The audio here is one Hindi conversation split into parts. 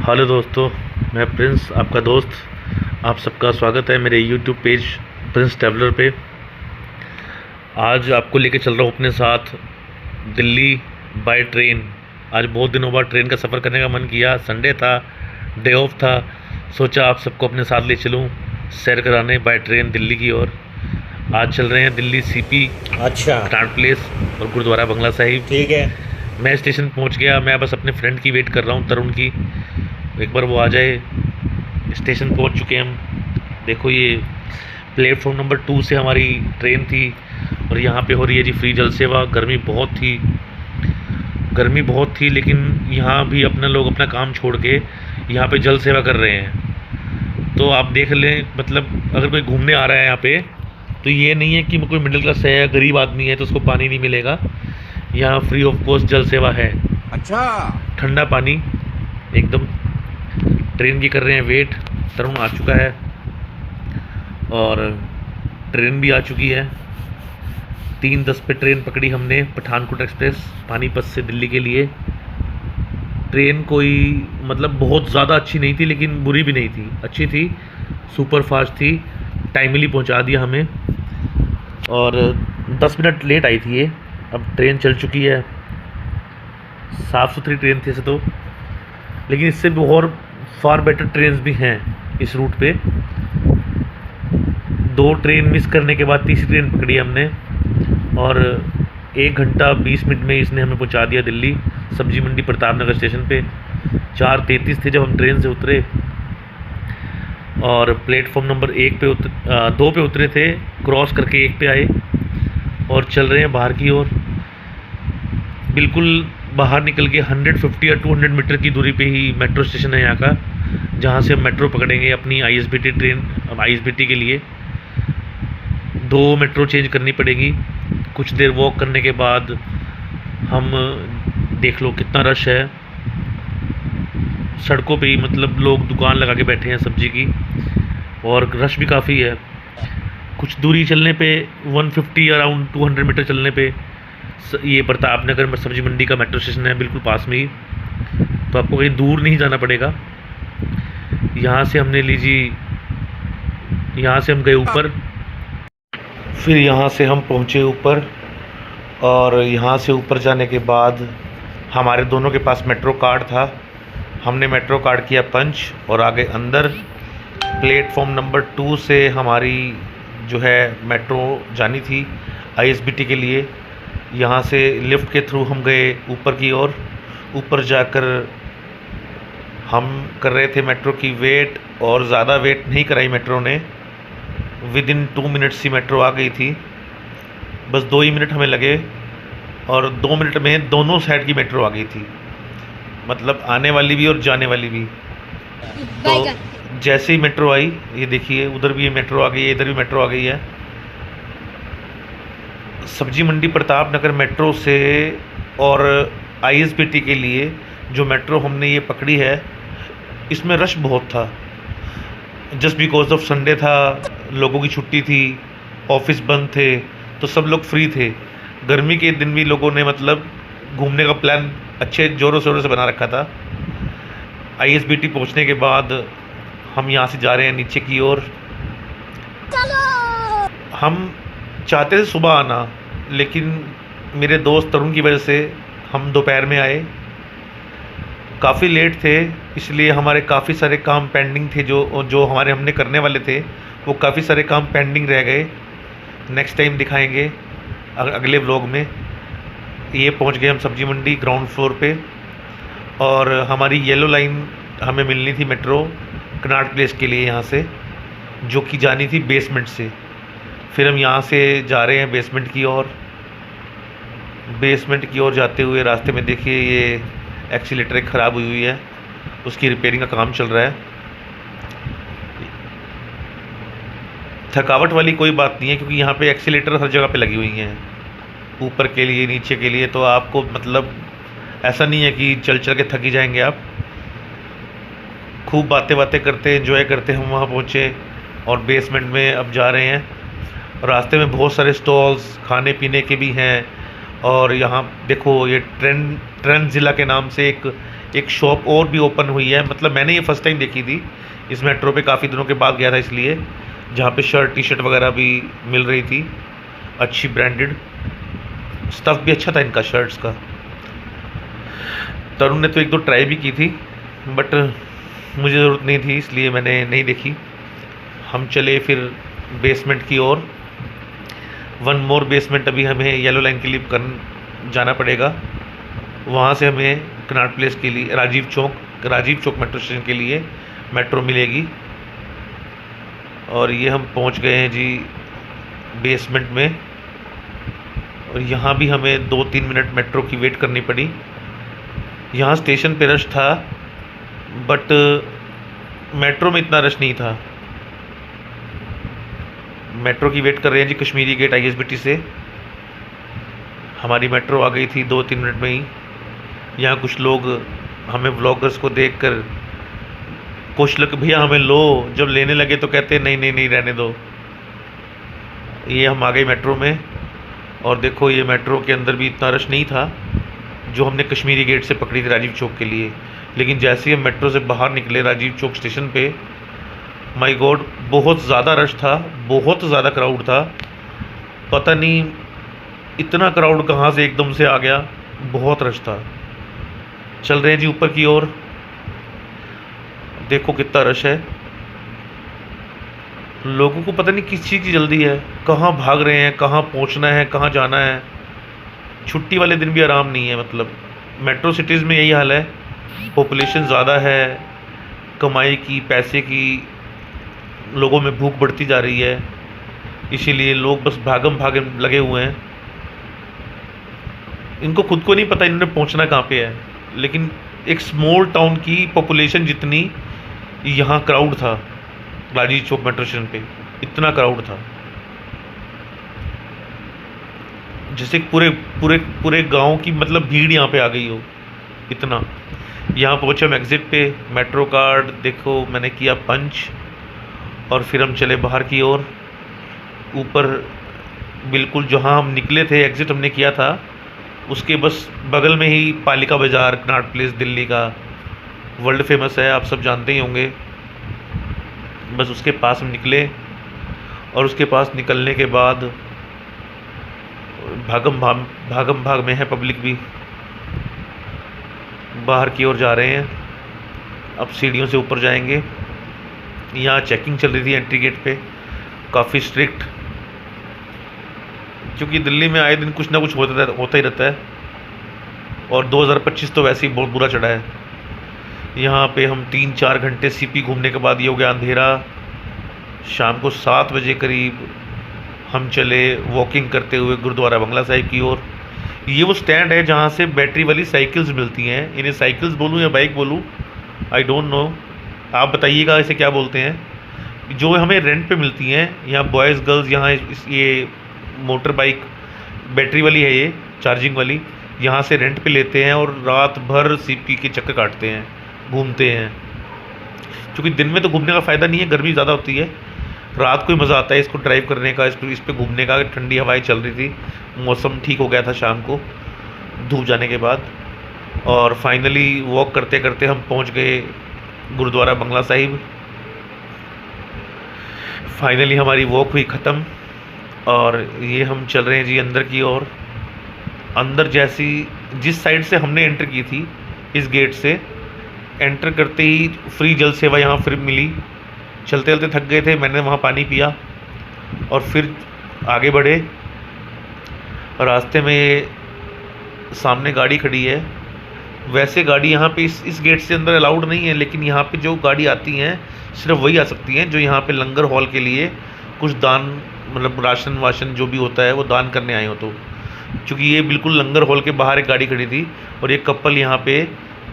हेलो दोस्तों, मैं प्रिंस आपका दोस्त। आप सबका स्वागत है मेरे यूट्यूब पेज प्रिंस ट्रैवलर पे। आज आपको लेके चल रहा हूँ अपने साथ दिल्ली बाय ट्रेन। आज बहुत दिनों बाद ट्रेन का सफ़र करने का मन किया। संडे था, डे ऑफ था, सोचा आप सबको अपने साथ ले चलूँ सैर कराने बाय ट्रेन दिल्ली की ओर। आज चल रहे हैं दिल्ली सीपी, अच्छा, कनॉट प्लेस और गुरुद्वारा बंगला साहिब। ठीक है। मैं स्टेशन पहुंच गया। मैं बस अपने फ्रेंड की वेट कर रहा हूं, तरुण की। एक बार वो आ जाए। स्टेशन पहुंच चुके हैं हम। देखो, ये प्लेटफॉर्म नंबर 2 से हमारी ट्रेन थी और यहाँ पे हो रही है जी फ्री जल सेवा। गर्मी बहुत थी, लेकिन यहाँ भी अपने लोग अपना काम छोड़ के यहाँ पे जल सेवा कर रहे हैं। तो आप देख लें, मतलब अगर कोई घूमने आ रहा है यहाँ पे, तो ये नहीं है कि कोई मिडिल क्लास है या गरीब आदमी है तो उसको पानी नहीं मिलेगा। यहाँ फ्री ऑफ कॉस्ट जल सेवा है। अच्छा, ठंडा पानी एकदम। ट्रेन की कर रहे हैं वेट। तरुण आ चुका है और ट्रेन भी आ चुकी है। 3:10 पे ट्रेन पकड़ी हमने, पठानकोट एक्सप्रेस, पानीपत से दिल्ली के लिए। ट्रेन कोई मतलब बहुत ज़्यादा अच्छी नहीं थी, लेकिन बुरी भी नहीं थी, अच्छी थी, सुपर फास्ट थी। टाइमली पहुंचा दिया हमें और 10 मिनट लेट आई थी ये। अब ट्रेन चल चुकी है। साफ़ सुथरी ट्रेन थी ऐसे तो, लेकिन इससे भी और फार बेटर ट्रेन्स भी हैं इस रूट पे। 2 ट्रेन मिस करने के बाद तीसरी ट्रेन पकड़ी हमने और 1 घंटा 20 मिनट में इसने हमें पहुंचा दिया दिल्ली सब्जी मंडी प्रताप नगर स्टेशन पे। 4:33 थे जब हम ट्रेन से उतरे और प्लेटफॉर्म नंबर 2 पे उतरे थे, क्रॉस करके 1 पे आए और चल रहे हैं बाहर की ओर। बिल्कुल बाहर निकल के 150 या 200 मीटर की दूरी पे ही मेट्रो स्टेशन है यहाँ का, जहाँ से हम मेट्रो पकड़ेंगे अपनी आईएसबीटी ट्रेन। अब आईएसबीटी के लिए 2 मेट्रो चेंज करनी पड़ेगी। कुछ देर वॉक करने के बाद हम देख लो कितना रश है सड़कों पे ही, मतलब लोग दुकान लगा के बैठे हैं सब्जी की, और रश भी काफ़ी है। कुछ दूरी चलने पे 150 अराउंड 200 मीटर चलने पे ये प्रताप नगर में सब्जी मंडी का मेट्रो स्टेशन है, बिल्कुल पास में ही। तो आपको कहीं दूर नहीं जाना पड़ेगा। यहाँ से हमने यहाँ से हम गए ऊपर, फिर यहाँ से हम पहुँचे ऊपर और यहाँ से ऊपर जाने के बाद हमारे दोनों के पास मेट्रो कार्ड था। हमने मेट्रो कार्ड किया पंच और आगे अंदर। प्लेटफॉर्म नंबर 2 से हमारी जो है मेट्रो जानी थी आईएसबीटी के लिए। यहाँ से लिफ्ट के थ्रू हम गए ऊपर की ओर। ऊपर जाकर हम कर रहे थे मेट्रो की वेट, और ज़्यादा वेट नहीं कराई मेट्रो ने। विदिन 2 मिनट्स ही मेट्रो आ गई थी, बस 2 ही मिनट हमें लगे और 2 मिनट में दोनों साइड की मेट्रो आ गई थी, मतलब आने वाली भी और जाने वाली भी। तो जैसे ही मेट्रो आई, ये देखिए उधर भी ये मेट्रो आ गई है, इधर भी मेट्रो आ गई है। सब्जी मंडी प्रताप नगर मेट्रो से और आईएसबीटी के लिए जो मेट्रो हमने ये पकड़ी है, इसमें रश बहुत था। जस्ट बिकॉज ऑफ संडे था, लोगों की छुट्टी थी, ऑफिस बंद थे, तो सब लोग फ्री थे। गर्मी के दिन भी लोगों ने मतलब घूमने का प्लान अच्छे ज़ोरों शोरों से बना रखा था। आईएसबीटी पहुंचने के बाद हम यहाँ से जा रहे हैं नीचे की ओर। हम चाहते थे सुबह आना, लेकिन मेरे दोस्त तरुण की वजह से हम दोपहर में आए। काफ़ी लेट थे, इसलिए हमारे काफ़ी सारे काम पेंडिंग थे जो हमने करने वाले थे, वो काफ़ी सारे काम पेंडिंग रह गए। नेक्स्ट टाइम दिखाएंगे अगले व्लॉग में। ये पहुंच गए हम सब्जी मंडी ग्राउंड फ्लोर पे, और हमारी येलो लाइन हमें मिलनी थी मेट्रो कनॉट प्लेस के लिए यहाँ से, जो कि जानी थी बेसमेंट से। फिर हम यहाँ से जा रहे हैं बेसमेंट की ओर। बेसमेंट की ओर जाते हुए रास्ते में देखिए ये एक्सीलेटर ख़राब हुई है, उसकी रिपेयरिंग का काम चल रहा है। थकावट वाली कोई बात नहीं है, क्योंकि यहाँ पे एक्सीलेटर हर जगह पे लगी हुई हैं, ऊपर के लिए नीचे के लिए। तो आपको मतलब ऐसा नहीं है कि चल चल के थक ही जाएंगे आप। खूब बातें करते एंजॉय करते हम वहाँ पहुँचे और बेसमेंट में अब जा रहे हैं। रास्ते में बहुत सारे स्टॉल्स खाने पीने के भी हैं, और यहाँ देखो ये ट्रेंड ज़िला के नाम से एक एक शॉप और भी ओपन हुई है, मतलब मैंने ये फर्स्ट टाइम देखी थी इस मेट्रो पे, काफ़ी दिनों के बाद गया था इसलिए, जहाँ पे शर्ट टी शर्ट वगैरह भी मिल रही थी, अच्छी ब्रांडेड स्टफ़ भी अच्छा था इनका शर्ट्स का। तरुण ने तो एक दो ट्राई भी की थी बट मुझे ज़रूरत नहीं थी इसलिए मैंने नहीं देखी। हम चले फिर बेसमेंट की ओर। वन मोर बेसमेंट अभी हमें येलो लाइन के लिए जाना पड़ेगा। वहाँ से हमें कनॉट प्लेस के लिए राजीव चौक मेट्रो स्टेशन के लिए मेट्रो मिलेगी। और ये हम पहुँच गए हैं जी बेसमेंट में। और यहाँ भी हमें 2-3 मिनट मेट्रो की वेट करनी पड़ी। यहाँ स्टेशन पे रश था बट मेट्रो में इतना रश नहीं था। मेट्रो की वेट कर रहे हैं जी कश्मीरी गेट ISBT से। हमारी मेट्रो आ गई थी 2-3 मिनट में ही। यहाँ कुछ लोग हमें व्लॉगर्स को देखकर कुछ लोग भैया हमें लो, जब लेने लगे तो कहते नहीं नहीं नहीं रहने दो। ये हम आ गए मेट्रो में और देखो ये मेट्रो के अंदर भी इतना रश नहीं था जो हमने कश्मीरी गेट से पकड़ी थी राजीव चौक के लिए। लेकिन जैसे ही हम मेट्रो से बाहर निकले राजीव चौक स्टेशन पे, माय गॉड बहुत ज़्यादा रश था, बहुत ज़्यादा क्राउड था। पता नहीं इतना क्राउड कहाँ से एकदम से आ गया, बहुत रश था। चल रहे हैं जी ऊपर की ओर। देखो कितना रश है, लोगों को पता नहीं किस चीज़ की जल्दी है, कहाँ भाग रहे हैं, कहाँ पहुँचना है, कहाँ जाना है। छुट्टी वाले दिन भी आराम नहीं है। मतलब मेट्रो सिटीज़ में यही हाल है, पॉपुलेशन ज़्यादा है, कमाई की पैसे की लोगों में भूख बढ़ती जा रही है, इसीलिए लोग बस भागम भागम लगे हुए हैं। इनको खुद को नहीं पता इन्होंने पहुंचना कहाँ पे है। लेकिन एक स्मॉल टाउन की पॉपुलेशन जितनी यहाँ क्राउड था राजीव चौक मेट्रो स्टेशन पे, इतना क्राउड था जैसे पूरे पूरे पूरे गांव की मतलब भीड़ यहाँ पे आ गई हो, इतना। यहाँ पहुँचे हम एग्ज़िट पे, मेट्रो कार्ड देखो मैंने किया पंच और फिर हम चले बाहर की ओर। ऊपर बिल्कुल जहाँ हम निकले थे, एग्ज़िट हमने किया था, उसके बस बगल में ही पालिका बाज़ार कनॉट प्लेस दिल्ली का वर्ल्ड फेमस है, आप सब जानते ही होंगे। बस उसके पास हम निकले और उसके पास निकलने के बाद भागम भाग में है पब्लिक भी। बाहर की ओर जा रहे हैं, अब सीढ़ियों से ऊपर जाएंगे। यहाँ चेकिंग चल रही थी एंट्री गेट पे, काफ़ी स्ट्रिक्ट, क्योंकि दिल्ली में आए दिन कुछ ना कुछ होता ही रहता है। और 2025 तो वैसे ही बहुत बुरा चढ़ा है। यहाँ पे हम 3-4 घंटे CP घूमने के बाद ये हो गया अंधेरा। शाम को 7 बजे करीब हम चले वॉकिंग करते हुए गुरुद्वारा बंगला साहिब की ओर। ये वो स्टैंड है जहाँ से बैटरी वाली साइकिल्स मिलती हैं। इन्हें साइकिल्स बोलूँ या बाइक बोलूँ, आई डोंट नो, आप बताइएगा इसे क्या बोलते हैं। जो हमें रेंट पे मिलती हैं, यहाँ बॉयज़ गर्ल्स यहाँ ये मोटर बाइक बैटरी वाली है, ये चार्जिंग वाली, यहाँ से रेंट पे लेते हैं और रात भर CP के चक्कर काटते हैं, घूमते हैं। क्योंकि दिन में तो घूमने का फ़ायदा नहीं है, गर्मी ज़्यादा होती है। रात को ही मज़ा आता है इसको ड्राइव करने का, इस पे घूमने का। ठंडी हवाएं चल रही थी, मौसम ठीक हो गया था शाम को धूप जाने के बाद। और फाइनली वॉक करते करते हम पहुंच गए गुरुद्वारा बंगला साहिब। फाइनली हमारी वॉक हुई ख़त्म और ये हम चल रहे हैं जी अंदर की ओर। अंदर जैसी जिस साइड से हमने एंटर की थी, इस गेट से एंटर करते ही फ्री जल सेवा यहाँ फिर मिली। चलते चलते थक गए थे, मैंने वहाँ पानी पिया और फिर आगे बढ़े। रास्ते में सामने गाड़ी खड़ी है। वैसे गाड़ी यहाँ पे इस गेट से अंदर अलाउड नहीं है, लेकिन यहाँ पे जो गाड़ी आती हैं सिर्फ वही आ सकती हैं जो यहाँ पे लंगर हॉल के लिए कुछ दान, मतलब राशन वाशन जो भी होता है वो दान करने आए हो। तो क्योंकि ये बिल्कुल लंगर हॉल के बाहर एक गाड़ी खड़ी थी और एक कपल यहाँ पे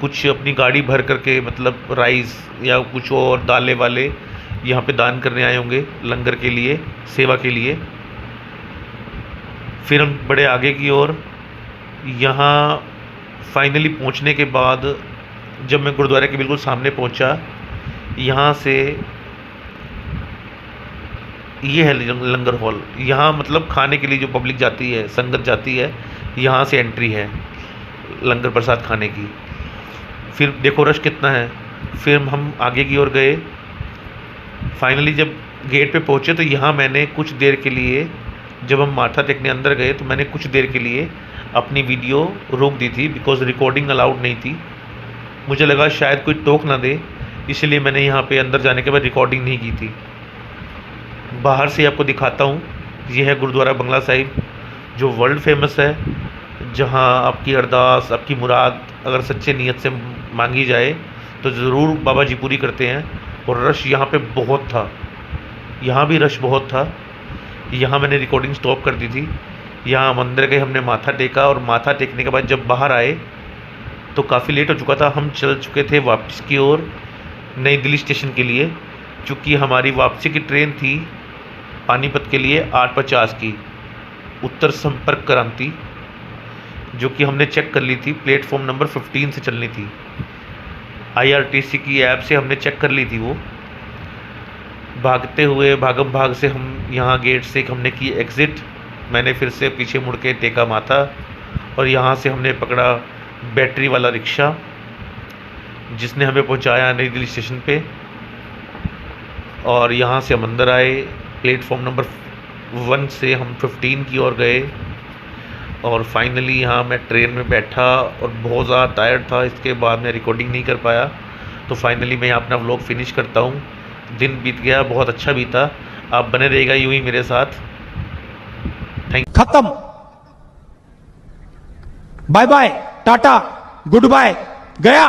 कुछ अपनी गाड़ी भर करके, मतलब राइस या कुछ और दालें वाले यहाँ पे दान करने आए होंगे लंगर के लिए, सेवा के लिए। फिर हम बड़े आगे की ओर। यहाँ फाइनली पहुँचने के बाद जब मैं गुरुद्वारे के बिल्कुल सामने पहुँचा, यहाँ से ये है लंगर हॉल। यहाँ मतलब खाने के लिए जो पब्लिक जाती है, संगत जाती है, यहाँ से एंट्री है लंगर प्रसाद खाने की। फिर देखो रश कितना है। फिर हम आगे की ओर गए। फाइनली जब गेट पे पहुँचे तो यहाँ मैंने कुछ देर के लिए, जब हम माथा टेकने अंदर गए तो मैंने कुछ देर के लिए अपनी वीडियो रोक दी थी, बिकॉज़ रिकॉर्डिंग अलाउड नहीं थी। मुझे लगा शायद कोई टोक ना दे, इसलिए मैंने यहाँ पे अंदर जाने के बाद रिकॉर्डिंग नहीं की थी। बाहर से आपको दिखाता हूँ। ये है गुरुद्वारा बंगला साहिब, जो वर्ल्ड फेमस है, जहाँ आपकी अरदास, आपकी मुराद अगर सच्चे नीयत से मांगी जाए तो ज़रूर बाबा जी पूरी करते हैं। और रश यहाँ पे बहुत था, यहाँ भी रश बहुत था। यहाँ मैंने रिकॉर्डिंग स्टॉप कर दी थी। यहाँ हम अंदर गए, हमने माथा टेका, और माथा टेकने के बाद जब बाहर आए तो काफ़ी लेट हो चुका था। हम चल चुके थे वापस की ओर नई दिल्ली स्टेशन के लिए, चूँकि हमारी वापसी की ट्रेन थी पानीपत के लिए 8:50 की, उत्तर संपर्क क्रांति, जो कि हमने चेक कर ली थी, प्लेटफॉर्म नंबर 15 से चलनी थी। IRTC की ऐप से हमने चेक कर ली थी वो। भागते हुए भागम भाग से हम यहाँ गेट से हमने की एग्ज़िट। मैंने फिर से पीछे मुड़ के टेका माथा, और यहाँ से हमने पकड़ा बैटरी वाला रिक्शा, जिसने हमें पहुँचाया नई दिल्ली स्टेशन पे। और यहाँ से हम अंदर आए। प्लेटफॉर्म नंबर 1 से हम 15 की ओर गए, और फाइनली यहाँ मैं ट्रेन में बैठा और बहुत ज़्यादा टायर्ड था। इसके बाद मैं रिकॉर्डिंग नहीं कर पाया, तो फाइनली मैं अपना व्लॉग फिनिश करता हूँ। दिन बीत गया, बहुत अच्छा बीता। आप बने रहिएगा यूं ही मेरे साथ। खत्म। Bye bye, tata, good bye, गया।